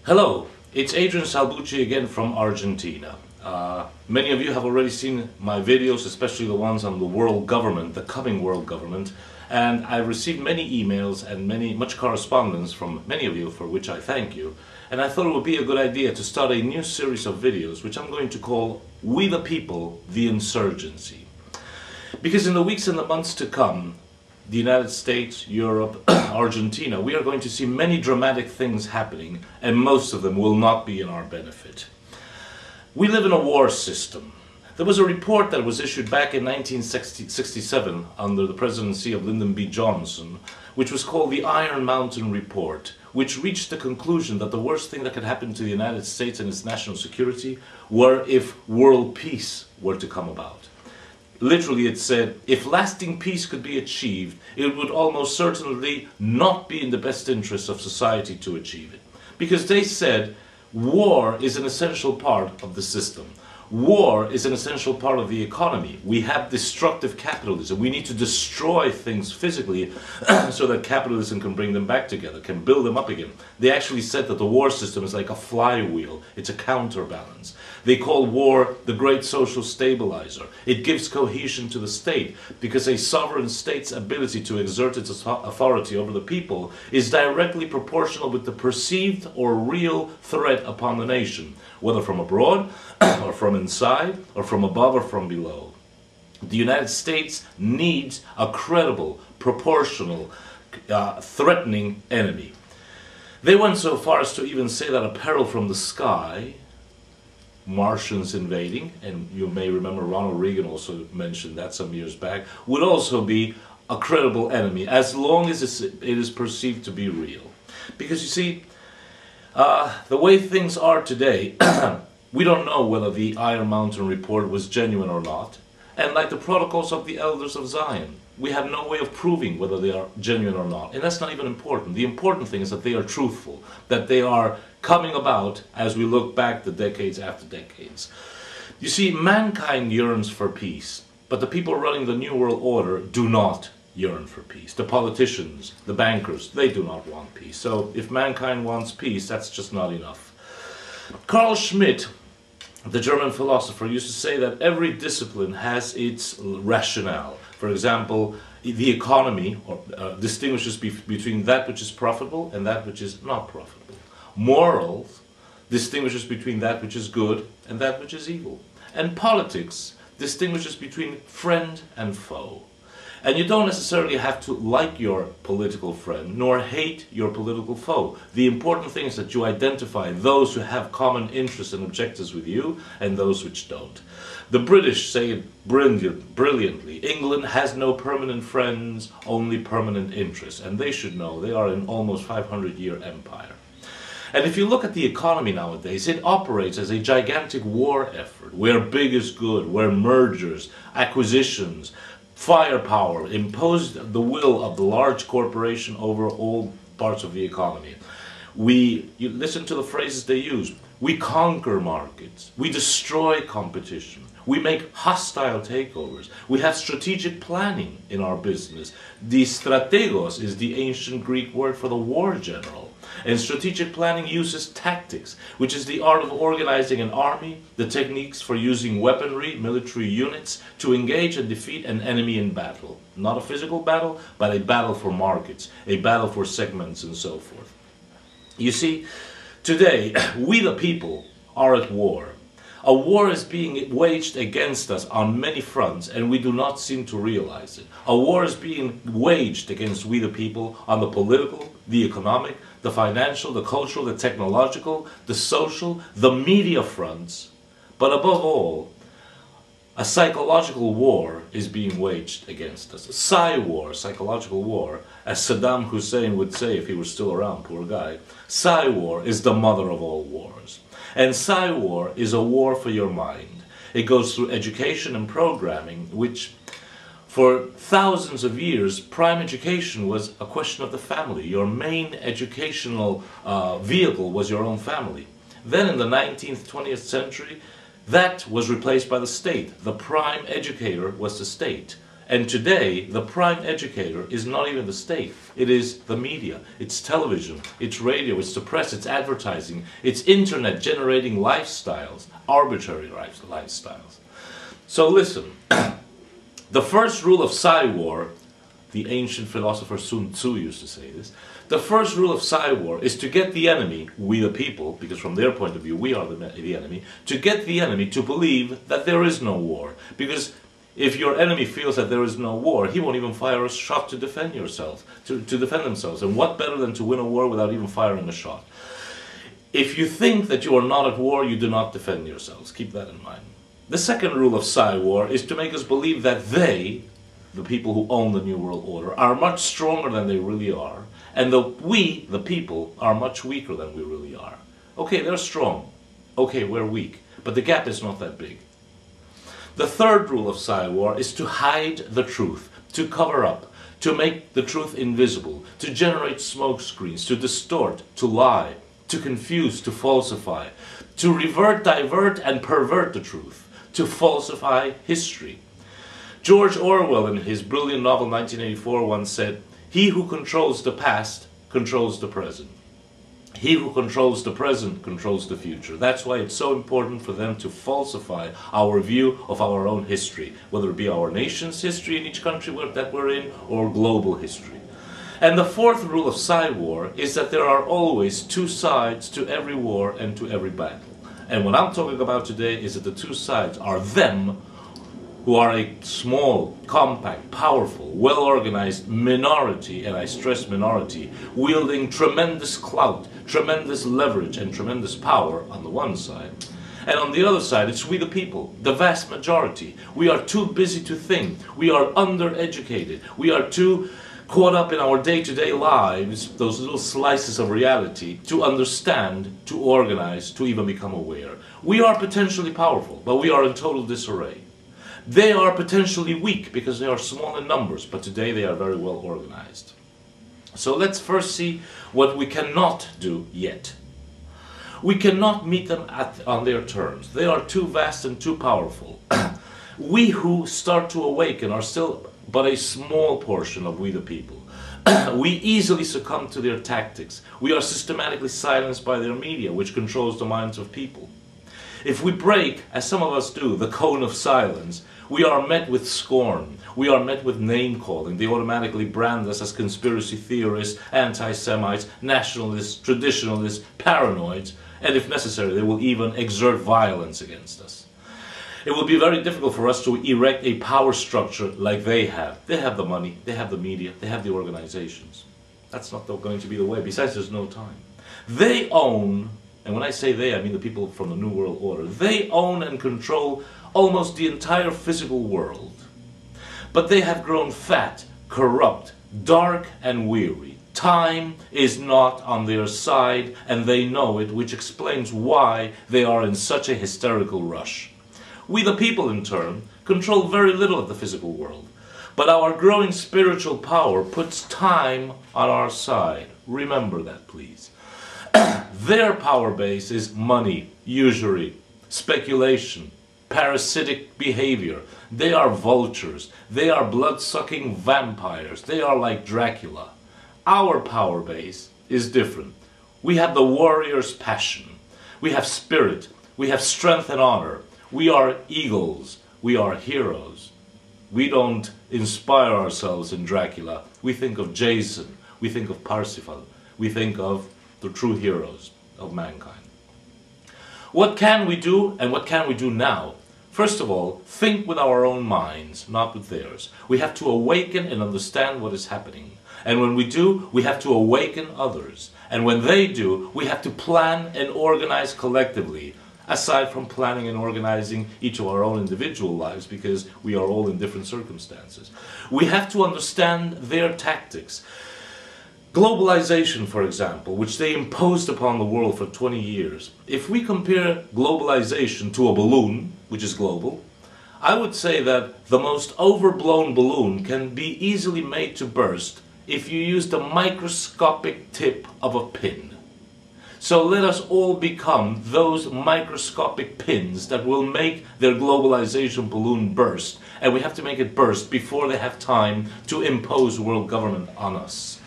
Hello, it's Adrian Salbuchi again from Argentina. Many of you have already seen my videos, especially the ones on the world government, the coming world government, and I've received many emails and much correspondence from many of you, for which I thank you. And I thought it would be a good idea to start a new series of videos, which I'm going to call We the People, the Insurgency. Because in the weeks and the months to come, the United States, Europe, Argentina, we are going to see many dramatic things happening, and most of them will not be in our benefit. We live in a war system. There was a report that was issued back in 1967 under the presidency of Lyndon B. Johnson, which was called the Iron Mountain Report, which reached the conclusion that the worst thing that could happen to the United States and its national security were if world peace were to come about. Literally, it said, if lasting peace could be achieved, it would almost certainly not be in the best interest of society to achieve it. Because they said, war is an essential part of the system. War is an essential part of the economy. We have destructive capitalism. We need to destroy things physically so that capitalism can bring them back together, can build them up again. They actually said that the war system is like a flywheel. It's a counterbalance. They call war the great social stabilizer. It gives cohesion to the state because a sovereign state's ability to exert its authority over the people is directly proportional with the perceived or real threat upon the nation, whether from abroad or from inside or from above or from below. The United States needs a credible, proportional, threatening enemy. They went so far as to even say that a peril from the sky, Martians invading, and you may remember Ronald Reagan also mentioned that some years back, would also be a credible enemy as long as it is perceived to be real. Because you see, the way things are today, we don't know whether the Iron Mountain Report was genuine or not. And like the protocols of the elders of Zion, we have no way of proving whether they are genuine or not. And that's not even important. The important thing is that they are truthful, that they are coming about as we look back the decades after decades. You see, mankind yearns for peace, but the people running the New World Order do not yearn for peace. The politicians, the bankers, they do not want peace. So if mankind wants peace, that's just not enough. Carl Schmitt, the German philosopher, used to say that every discipline has its rationale. For example, the economy distinguishes between that which is profitable and that which is not profitable. Morals distinguishes between that which is good and that which is evil. And politics distinguishes between friend and foe. And you don't necessarily have to like your political friend, nor hate your political foe. The important thing is that you identify those who have common interests and objectives with you, and those which don't. The British say it brilliantly. England has no permanent friends, only permanent interests. And they should know they are an almost 500-year empire. And if you look at the economy nowadays, it operates as a gigantic war effort, where big is good, where mergers, acquisitions, firepower impose the will of the large corporation over all parts of the economy. You listen to the phrases they use. We conquer markets. We destroy competition. We make hostile takeovers. We have strategic planning in our business. The strategos is the ancient Greek word for the war general. And strategic planning uses tactics, which is the art of organizing an army, the techniques for using weaponry, military units, to engage and defeat an enemy in battle. Not a physical battle, but a battle for markets, a battle for segments, and so forth. You see, today, we the people are at war. A war is being waged against us on many fronts, and we do not seem to realize it. A war is being waged against we the people on the political, the economic, the financial, the cultural, the technological, the social, the media fronts. But above all, a psychological war is being waged against us. PsyWar, psychological war, as Saddam Hussein would say if he were still around, poor guy. PsyWar is the mother of all wars. And PsyWar is a war for your mind. It goes through education and programming, which for thousands of years, prime education was a question of the family. Your main educational vehicle was your own family. Then in the 19th, 20th century, that was replaced by the state. The prime educator was the state. And today, the prime educator is not even the state. It is the media, it's television, it's radio, it's the press, it's advertising, it's internet generating lifestyles, arbitrary lifestyles. So listen, the first rule of PsyWar, the ancient philosopher Sun Tzu used to say this, the first rule of PsyWar is to get the enemy, we the people, because from their point of view we are the enemy, to get the enemy to believe that there is no war. Because if your enemy feels that there is no war, he won't even fire a shot to defend yourself, to defend themselves. And what better than to win a war without even firing a shot? If you think that you are not at war, you do not defend yourselves. Keep that in mind. The second rule of PsyWar is to make us believe that they, the people who own the New World Order, are much stronger than they really are, and that we, the people, are much weaker than we really are. Okay, they're strong. Okay, we're weak. But the gap is not that big. The third rule of PsyWar is to hide the truth, to cover up, to make the truth invisible, to generate smoke screens, to distort, to lie, to confuse, to falsify, to revert, divert, and pervert the truth, to falsify history. George Orwell, in his brilliant novel 1984, once said, "He who controls the past controls the present. He who controls the present controls the future." That's why it's so important for them to falsify our view of our own history, whether it be our nation's history in each country that we're in, or global history. And the fourth rule of PsyWar is that there are always two sides to every war and to every battle. And what I'm talking about today is that the two sides are them who are a small, compact, powerful, well-organized minority, and I stress minority, wielding tremendous clout, tremendous leverage, and tremendous power on the one side. And on the other side, it's we the people, the vast majority. We are too busy to think. We are undereducated. We are too caught up in our day-to-day lives, those little slices of reality, to understand, to organize, to even become aware. We are potentially powerful, but we are in total disarray. They are potentially weak because they are small in numbers, but today they are very well organized. So let's first see what we cannot do yet. We cannot meet them on their terms. They are too vast and too powerful. We who start to awaken are still but a small portion of we the people. We easily succumb to their tactics. We are systematically silenced by their media, which controls the minds of people. If we break, as some of us do, the cone of silence, we are met with scorn. We are met with name-calling. They automatically brand us as conspiracy theorists, anti-Semites, nationalists, traditionalists, paranoids, and if necessary, they will even exert violence against us. It will be very difficult for us to erect a power structure like they have. They have the money, they have the media, they have the organizations. That's not going to be the way. Besides, there's no time. They own, and when I say they, I mean the people from the New World Order. They own and control almost the entire physical world. But they have grown fat, corrupt, dark, and weary. Time is not on their side, and they know it, which explains why they are in such a hysterical rush. We the people, in turn, control very little of the physical world. But our growing spiritual power puts time on our side. Remember that, please. Their power base is money, usury, speculation, parasitic behavior. They are vultures. They are blood-sucking vampires. They are like Dracula. Our power base is different. We have the warrior's passion. We have spirit. We have strength and honor. We are eagles. We are heroes. We don't inspire ourselves in Dracula. We think of Jason. We think of Parsifal. We think of the true heroes of mankind. What can we do, and what can we do now? First of all, think with our own minds, not with theirs. We have to awaken and understand what is happening. And when we do, we have to awaken others. And when they do, we have to plan and organize collectively, aside from planning and organizing each of our own individual lives, because we are all in different circumstances. We have to understand their tactics. Globalization, for example, which they imposed upon the world for 20 years. If we compare globalization to a balloon, which is global, I would say that the most overblown balloon can be easily made to burst if you use the microscopic tip of a pin. So let us all become those microscopic pins that will make their globalization balloon burst. And we have to make it burst before they have time to impose world government on us.